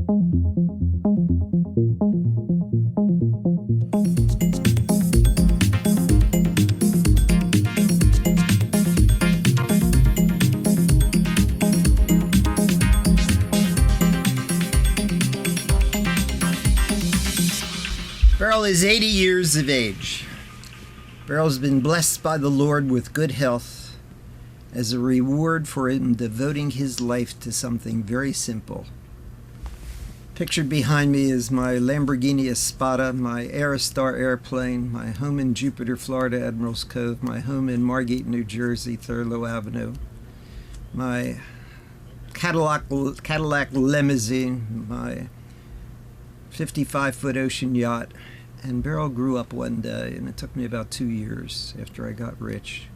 Beryl is 80 years of age. Beryl's been blessed by the Lord with good health as a reward for him devoting his life to something very simple. Pictured behind me is my Lamborghini Espada, my Aerostar airplane, my home in Jupiter, Florida, Admirals Cove, my home in Margate, New Jersey, Thurlow Avenue, my Cadillac limousine, my 55-foot ocean yacht. And Beryl grew up one day, and it took me about 2 years after I got rich.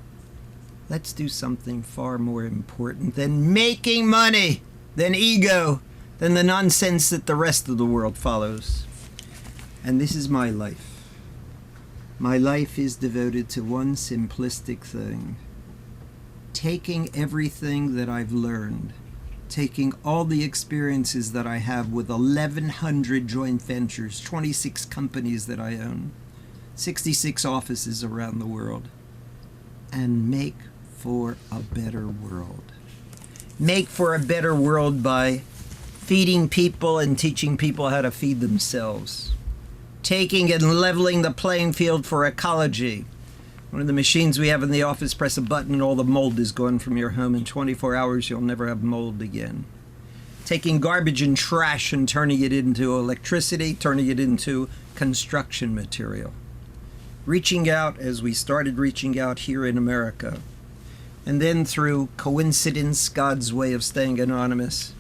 Let's do something far more important than making money, than ego, than the nonsense that the rest of the world follows. And this is my life. My life is devoted to one simplistic thing: taking everything that I've learned, taking all the experiences that I have with 1,100 joint ventures, 26 companies that I own, 66 offices around the world, and make for a better world. Make for a better world by feeding people and teaching people how to feed themselves. Taking and leveling the playing field for ecology. One of the machines we have in the office, press a button and all the mold is gone from your home. In 24 hours, you'll never have mold again. Taking garbage and trash and turning it into electricity, turning it into construction material. Reaching out as we started reaching out here in America. And then through coincidence, God's way of staying anonymous,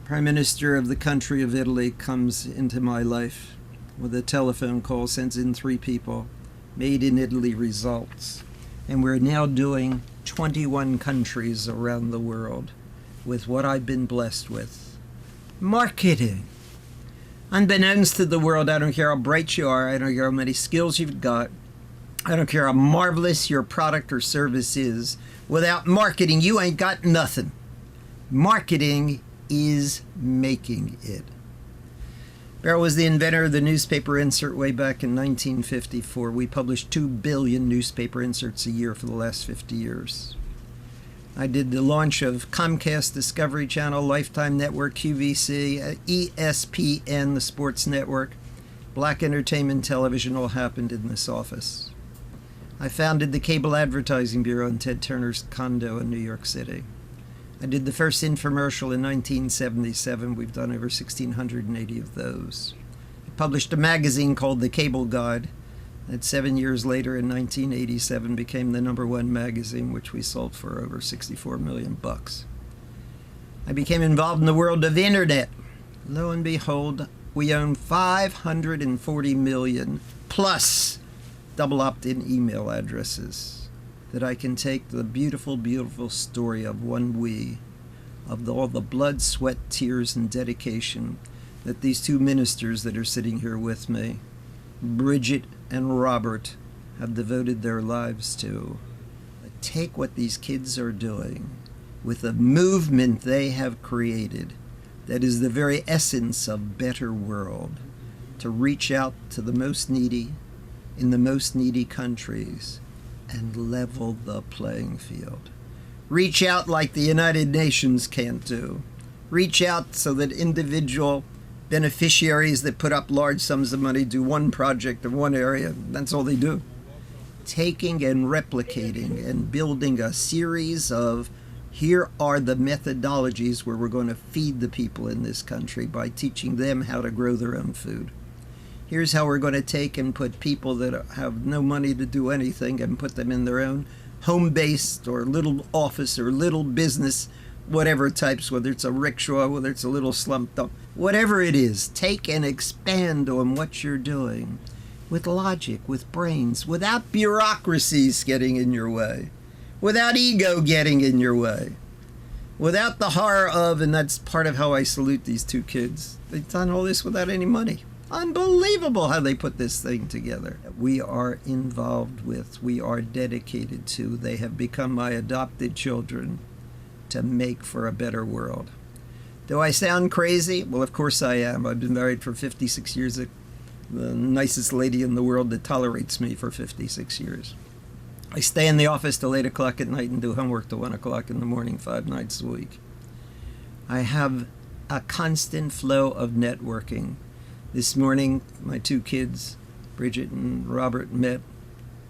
Prime Minister of the country of Italy comes into my life with a telephone call, sends in 3 people. Made in Italy results. And we're now doing 21 countries around the world with what I've been blessed with. Marketing. Unbeknownst to the world, I don't care how bright you are, I don't care how many skills you've got, I don't care how marvelous your product or service is, without marketing, you ain't got nothing. Marketing is making it. Beryl was the inventor of the newspaper insert way back in 1954. We published 2 billion newspaper inserts a year for the last 50 years. I did the launch of Comcast, Discovery Channel, Lifetime Network, QVC, ESPN, the sports network. Black entertainment television all happened in this office. I founded the Cable Advertising Bureau in Ted Turner's condo in New York City. I did the first infomercial in 1977. We've done over 1,680 of those. I published a magazine called The Cable Guide that 7 years later in 1987 became the #1 magazine, which we sold for over $64 million. I became involved in the world of internet. Lo and behold, we own 540 million plus double opt-in email addresses that I can take the beautiful, beautiful story of one we, of all the blood, sweat, tears, and dedication that these 2 ministers that are sitting here with me, Bridget and Robert, have devoted their lives to. Take what these kids are doing with the movement they have created that is the very essence of better world, to reach out to the most needy in the most needy countries and level the playing field. Reach out like the United Nations can't do. Reach out so that individual beneficiaries that put up large sums of money do one project in one area. That's all they do. Taking and replicating and building a series of, here are the methodologies where we're going to feed the people in this country by teaching them how to grow their own food. Here's how we're going to take and put people that have no money to do anything and put them in their own home-based or little office or little business, whatever types, whether it's a rickshaw, whether it's a little slump dump, whatever it is, take and expand on what you're doing with logic, with brains, without bureaucracies getting in your way, without ego getting in your way, without the horror of, and that's part of how I salute these 2 kids, they've done all this without any money. Unbelievable how they put this thing together. We are involved with, we are dedicated to, they have become my adopted children, to make for a better world. Do I sound crazy? Well, of course I am. I've been married for 56 years. The nicest lady in the world that tolerates me for 56 years. I stay in the office till 8 o'clock at night and do homework till 1 o'clock in the morning, 5 nights a week. I have a constant flow of networking. This morning, my 2 kids, Bridget and Robert, met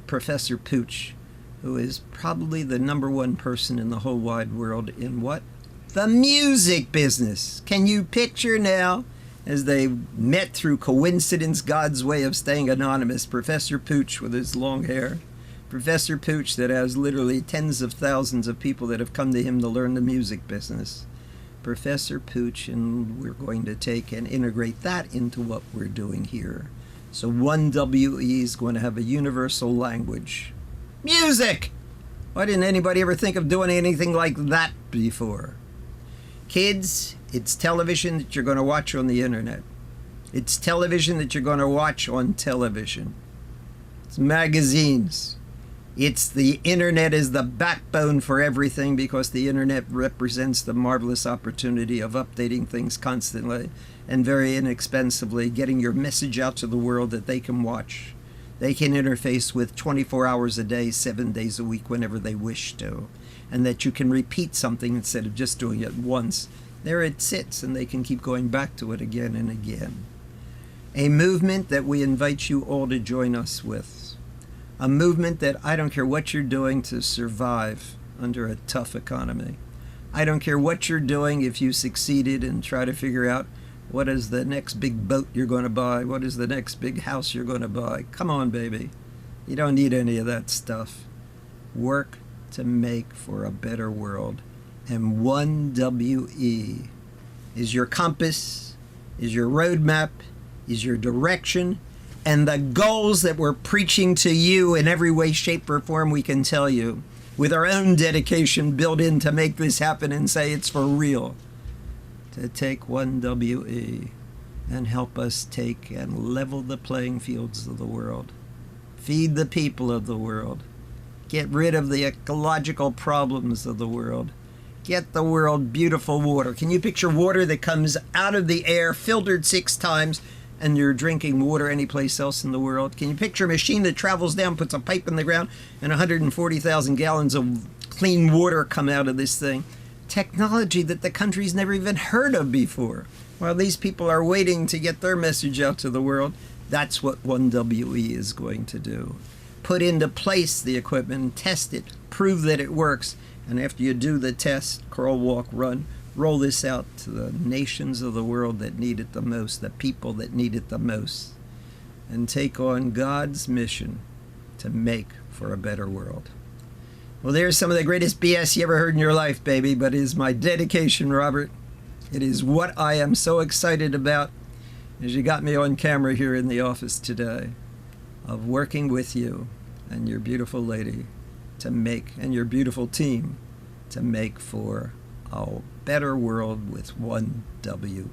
Professor Pooch, who is probably the #1 person in the whole wide world in what? The music business. Can you picture now, as they met through coincidence, God's way of staying anonymous, Professor Pooch with his long hair, Professor Pooch that has literally tens of thousands of people that have come to him to learn the music business. Professor Pooch, and we're going to take and integrate that into what we're doing here. So 1WE is going to have a universal language. Music! Why didn't anybody ever think of doing anything like that before? Kids, it's television that you're going to watch on the internet. It's television that you're going to watch on television. It's magazines. It's the internet is the backbone for everything, because the internet represents the marvelous opportunity of updating things constantly and very inexpensively, getting your message out to the world that they can watch. They can interface with 24 hours a day, 7 days a week, whenever they wish to. And that you can repeat something instead of just doing it once. There it sits, and they can keep going back to it again and again. A movement that we invite you all to join us with. A movement that I don't care what you're doing to survive under a tough economy. I don't care what you're doing if you succeeded and try to figure out what is the next big boat you're going to buy, what is the next big house you're going to buy. Come on, baby. You don't need any of that stuff. Work to make for a better world. And 1WE is your compass, is your roadmap, is your direction, and the goals that we're preaching to you in every way, shape, or form we can tell you, with our own dedication built in to make this happen and say it's for real. To take 1WE and help us take and level the playing fields of the world. Feed the people of the world. Get rid of the ecological problems of the world. Get the world beautiful water. Can you picture water that comes out of the air, filtered 6 times, and you're drinking water anyplace else in the world? Can you picture a machine that travels down, puts a pipe in the ground, and 140,000 gallons of clean water come out of this thing? Technology that the country's never even heard of before. While these people are waiting to get their message out to the world, that's what 1WE is going to do. Put into place the equipment, test it, prove that it works, and after you do the test, crawl, walk, run, roll this out to the nations of the world that need it the most, the people that need it the most, and take on God's mission to make for a better world. Well, there's some of the greatest BS you ever heard in your life, baby, but it is my dedication, Robert. It is what I am so excited about, as you got me on camera here in the office today, of working with you and your beautiful lady to make, and your beautiful team, to make for a better world with 1WE.